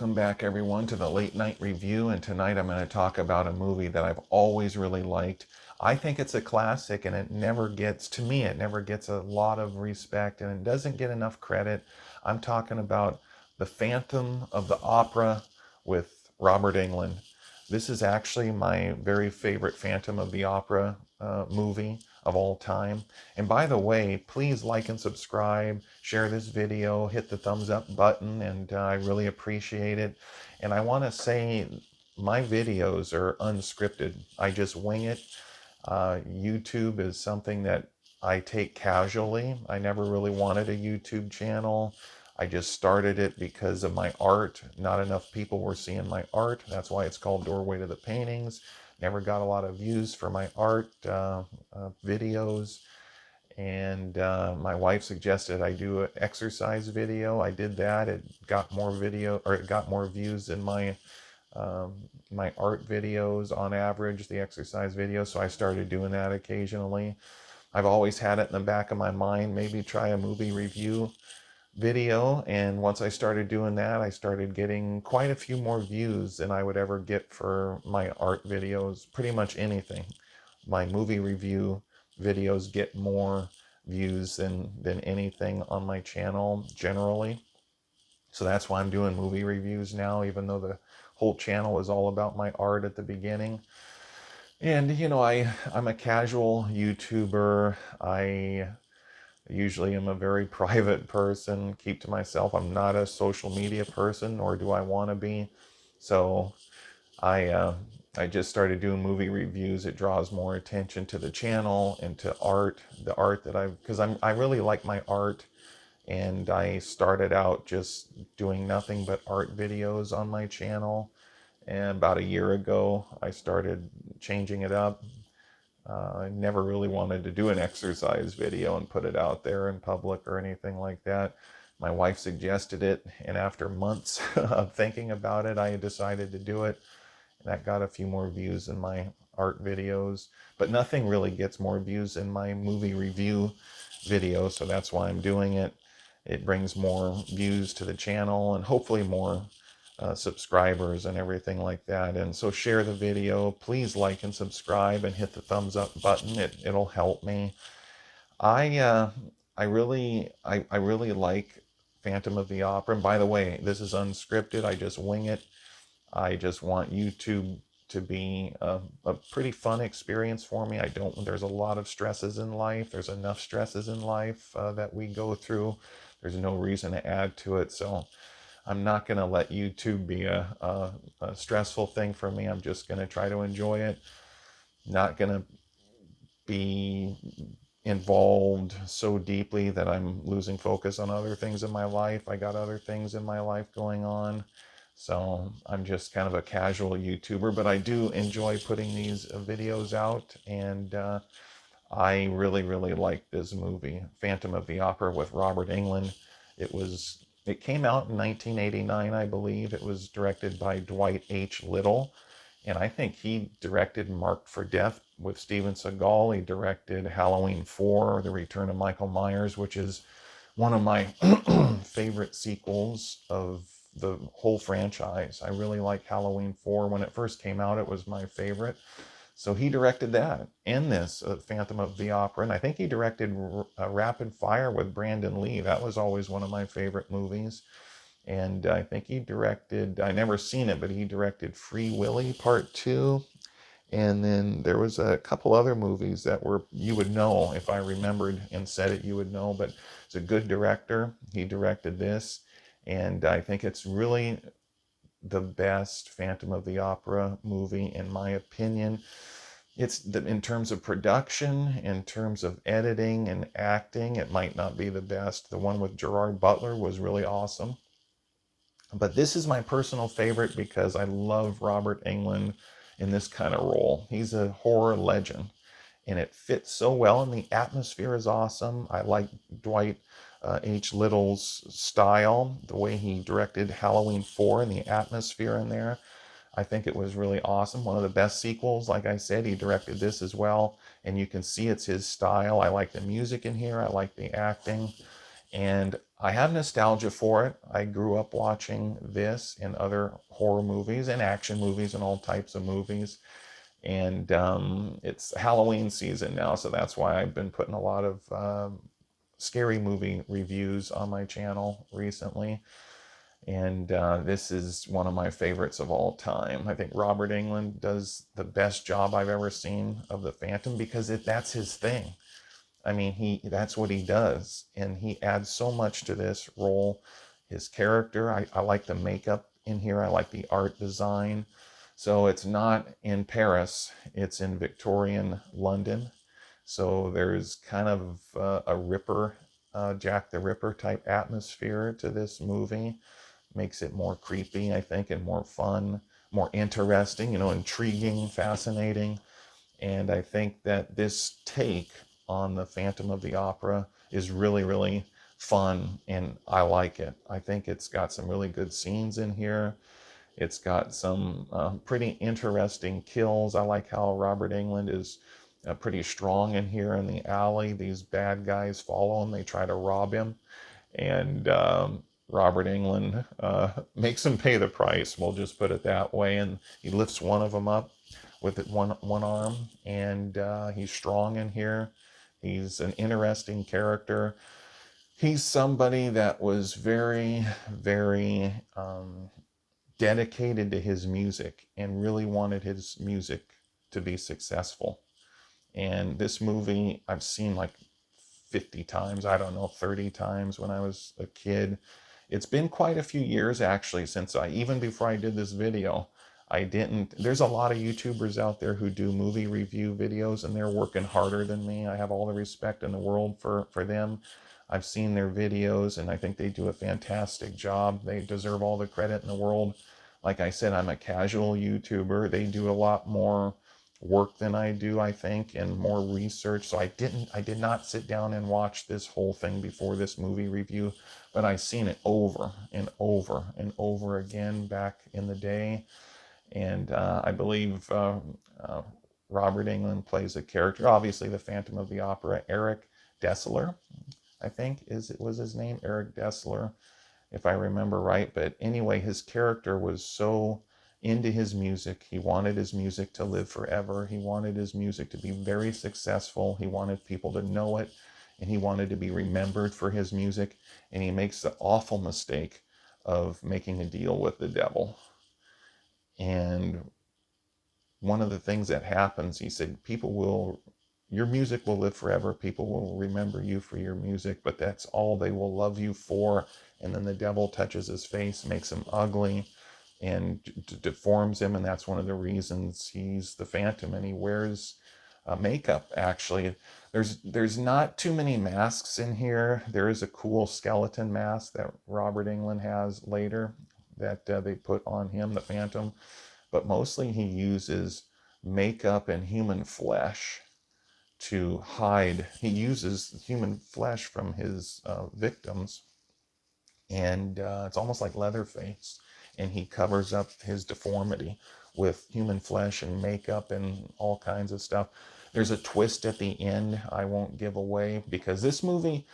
Welcome back, everyone, to the Late Night Review. And tonight I'm going to talk about a movie that I've always really liked. I think it's a classic, and it never gets, to me, it never gets a lot of respect, and it doesn't get enough credit. I'm talking about The Phantom of the Opera with Robert Englund. This is actually my very favorite Phantom of the Opera movie of all time. And by the way, please like and subscribe, share this video, hit the thumbs up button, and I really appreciate it. And I want to say my videos are unscripted. I just wing it. YouTube is something that I take casually. I never really wanted a YouTube channel. I just started it because of my art. Not enough people were seeing my art. That's why it's called Doorway to the Paintings. Never got a lot of views for my art videos. And my wife suggested I do an exercise video. I did that. It got more it got more views than my my art videos on average, the exercise videos. So I started doing that occasionally. I've always had it in the back of my mind, maybe try a movie review video. And once I started doing that, I started getting quite a few more views than I would ever get for my art videos, pretty much anything. My movie review videos get more views than anything on my channel generally. So that's why I'm doing movie reviews now, even though the whole channel was all about my art at the beginning. And you know, I'm a casual YouTuber. I usually am a very private person, keep to myself. I'm not a social media person, nor do I want to be. So I just started doing movie reviews. It draws more attention to the channel and to art, the art that because I really like my art. And I started out just doing nothing but art videos on my channel. And about a year ago, I started changing it up. I never really wanted to do an exercise video and put it out there in public or anything like that. My wife suggested it, and after months of thinking about it, I decided to do it. And that got a few more views in my art videos, but nothing really gets more views in my movie review video, so that's why I'm doing it. It brings more views to the channel and hopefully more subscribers and everything like that. And so share the video. Please like and subscribe and hit the thumbs up button. It'll help me. I I really like Phantom of the Opera. And by the way, this is unscripted. I just wing it. I just want YouTube to be a pretty fun experience for me. There's a lot of stresses in life. There's enough stresses in life that we go through. There's no reason to add to it. So I'm not going to let YouTube be a stressful thing for me. I'm just going to try to enjoy it. Not going to be involved so deeply that I'm losing focus on other things in my life. I got other things in my life going on. So I'm just kind of a casual YouTuber, but I do enjoy putting these videos out. And I really, really like this movie, Phantom of the Opera with Robert Englund. It came out in 1989, I believe. It was directed by Dwight H. Little. And I think he directed Marked for Death with Steven Seagal. He directed Halloween 4, The Return of Michael Myers, which is one of my favorite sequels of the whole franchise. I really like Halloween 4. When it first came out, it was my favorite. So he directed that and this, Phantom of the Opera. And I think he directed Rapid Fire with Brandon Lee. That was always one of my favorite movies. And I think he directed, I never seen it, but he directed Free Willy Part 2. And then there was a couple other movies that you would know if I remembered and said it, you would know. But it's a good director. He directed this. And I think it's really the best Phantom of the Opera movie, in my opinion. In terms of production, in terms of editing and acting, it might not be the best. The one with Gerard Butler was really awesome. But this is my personal favorite because I love Robert Englund in this kind of role. He's a horror legend, and it fits so well, and the atmosphere is awesome. I like Dwight H. Little's style, the way he directed Halloween 4 and the atmosphere in there. I think it was really awesome. One of the best sequels, like I said. He directed this as well, and you can see it's his style. I like the music in here. I like the acting. And I have nostalgia for it. I grew up watching this and other horror movies and action movies and all types of movies. And it's Halloween season now, so that's why I've been putting a lot of scary movie reviews on my channel recently. And this is one of my favorites of all time. I think Robert Englund does the best job I've ever seen of the Phantom because that's his thing. I mean, that's what he does, and he adds so much to this role. His character, I like the makeup in here. I like the art design. So it's not in Paris; it's in Victorian London. So there's kind of a Ripper, Jack the Ripper type atmosphere to this movie. Makes it more creepy, I think, and more fun, more interesting, intriguing, fascinating. And I think that this take on the Phantom of the Opera is really, really fun, and I like it. I think it's got some really good scenes in here. It's got some pretty interesting kills. I like how Robert Englund is pretty strong in here in the alley. These bad guys follow him, they try to rob him, and Robert Englund makes him pay the price. We'll just put it that way. And he lifts one of them up with one arm, and he's strong in here. He's an interesting character. He's somebody that was very, very dedicated to his music and really wanted his music to be successful. And this movie I've seen like 50 times, I don't know, 30 times when I was a kid. It's been quite a few years actually since even before I did this video, there's a lot of YouTubers out there who do movie review videos and they're working harder than me. I have all the respect in the world for them. I've seen their videos and I think they do a fantastic job. They deserve all the credit in the world. Like I said, I'm a casual YouTuber. They do a lot more work than I do, I think, and more research. So I did not sit down and watch this whole thing before this movie review, but I've seen it over and over and over again back in the day. And I believe Robert Englund plays a character, obviously the Phantom of the Opera, Eric Dessler, I think was his name, Eric Dessler, if I remember right. But anyway, his character was so into his music. He wanted his music to live forever. He wanted his music to be very successful. He wanted people to know it, and he wanted to be remembered for his music. And he makes the awful mistake of making a deal with the devil. And one of the things that happens, he said, your music will live forever. People will remember you for your music, but that's all they will love you for. And then the devil touches his face, makes him ugly, and deforms him. And that's one of the reasons he's the Phantom. And he wears makeup, actually. There's not too many masks in here. There is a cool skeleton mask that Robert Englund has later that they put on him, the Phantom. But mostly he uses makeup and human flesh to hide. He uses human flesh from his victims, and it's almost like Leatherface. And he covers up his deformity with human flesh and makeup and all kinds of stuff. There's a twist at the end I won't give away because this movie,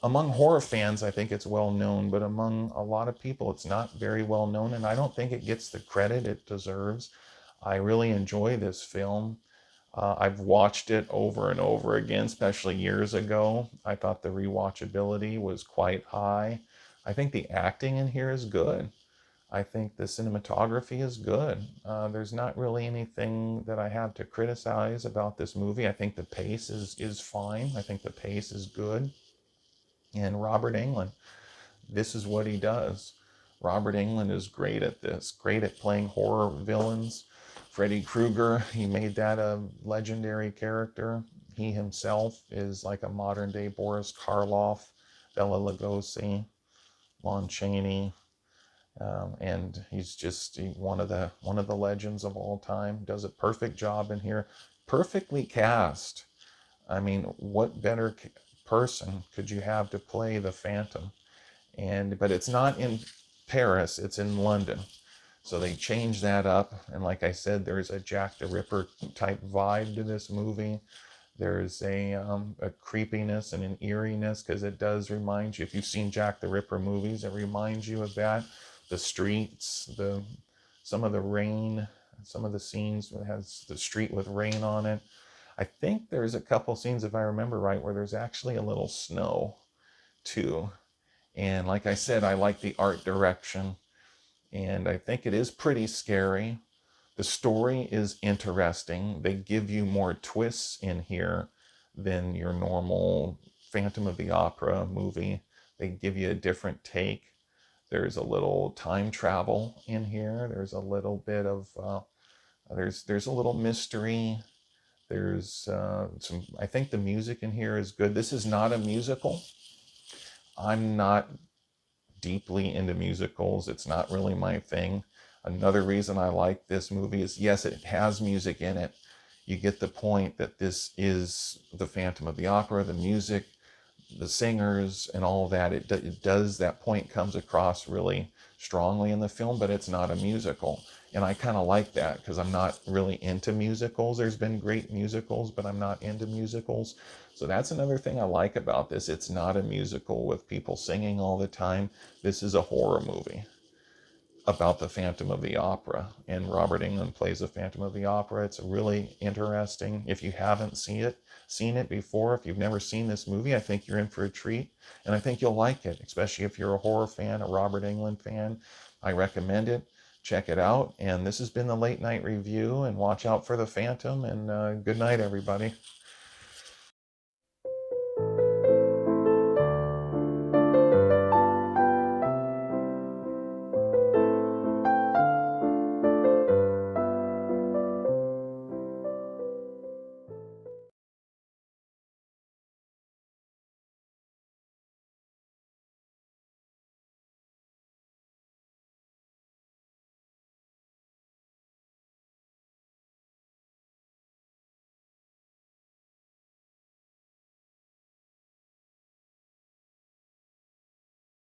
among horror fans, I think it's well known, but among a lot of people, it's not very well known, and I don't think it gets the credit it deserves. I really enjoy this film. I've watched it over and over again, especially years ago. I thought the rewatchability was quite high. I think the acting in here is good. I think the cinematography is good. There's not really anything that I have to criticize about this movie. I think the pace is fine. I think the pace is good. And Robert Englund, this is what he does. Robert Englund is great at this, great at playing horror villains. Freddy Krueger, he made that a legendary character. He himself is like a modern day Boris Karloff, Bela Lugosi, Lon Chaney, and he's just one of the legends of all time. Does a perfect job in here, perfectly cast. I mean, what better person could you have to play the Phantom? But it's not in Paris, it's in London. So they changed that up. And like I said, there's a Jack the Ripper type vibe to this movie. There's a creepiness and an eeriness because it does remind you, if you've seen Jack the Ripper movies, it reminds you of that. The streets, some of the rain, some of the scenes that has the street with rain on it. I think there's a couple scenes, if I remember right, where there's actually a little snow too. And like I said, I like the art direction, and I think it is pretty scary. The story is interesting. They give you more twists in here than your normal Phantom of the Opera movie. They give you a different take. There's a little time travel in here. There's a little bit of there's a little mystery. There's some. I think the music in here is good. This is not a musical. I'm not deeply into musicals. It's not really my thing. Another reason I like this movie is, yes, it has music in it. You get the point that this is the Phantom of the Opera, the music, the singers, and all of that. It does, that point comes across really strongly in the film, but it's not a musical. And I kind of like that because I'm not really into musicals. There's been great musicals, but I'm not into musicals. So that's another thing I like about this. It's not a musical with people singing all the time. This is a horror movie about the Phantom of the Opera, and Robert Englund plays the Phantom of the Opera. It's really interesting. If you haven't seen it before, if you've never seen this movie, I think you're in for a treat, and I think you'll like it, especially if you're a horror fan, a Robert Englund fan. I recommend it. Check it out. And this has been the Late Night Review, and watch out for the Phantom, and good night, everybody.